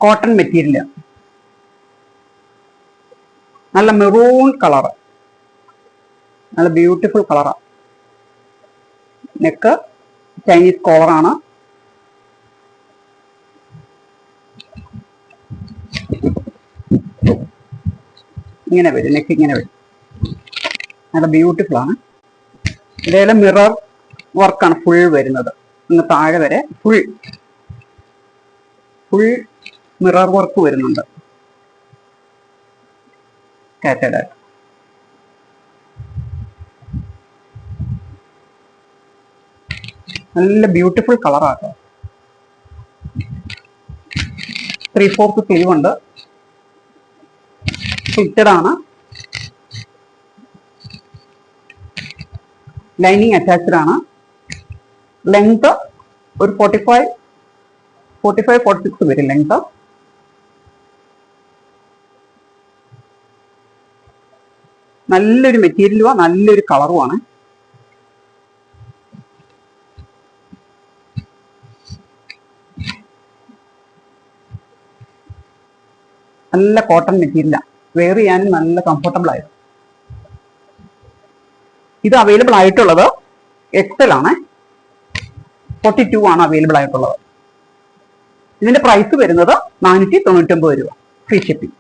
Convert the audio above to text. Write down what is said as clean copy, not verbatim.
Cotton material, നല്ല maroon colour, നല്ല beautiful കളറാണ്. നെക്ക് ചൈനീസ് കോളറാണ്. ഇങ്ങനെ വരും, നെക്ക് ഇങ്ങനെ വരും, നല്ല ബ്യൂട്ടിഫുൾ ആണ്. ഇതേലെ മിറർ വർക്കാണ് ഫുൾ വരുന്നത്, ഇന്ന് താഴെ വരെ ഫുൾ മിറർ വർക്ക് വരുന്നുണ്ട്. കാറ്റഡ് നല്ല ബ്യൂട്ടിഫുൾ കളറാട്ടോ. 3/4 സ്ലീവ് ഉണ്ട്, ഫിറ്റഡ് ആണ്, ലൈനിങ് അറ്റാച്ച്ഡ് ആണ്. ലെങ്ത് ഒരു 45-46 വരും ലെങ്ത്. നല്ലൊരു മെറ്റീരിയലുമാണ്, നല്ലൊരു കളറുമാണ്. നല്ല കോട്ടൺ മെറ്റീരിയലാണ്, വെയർ ചെയ്യാനും നല്ല കംഫർട്ടബിൾ ആയിരുന്നു. ഇത് അവൈലബിൾ ആയിട്ടുള്ളത് XL ആണ്, 42 ആണ് അവൈലബിൾ ആയിട്ടുള്ളത്. ഇതിന്റെ പ്രൈസ് വരുന്നത് 499 രൂപ, ഫ്രീ ഷിപ്പിംഗ്.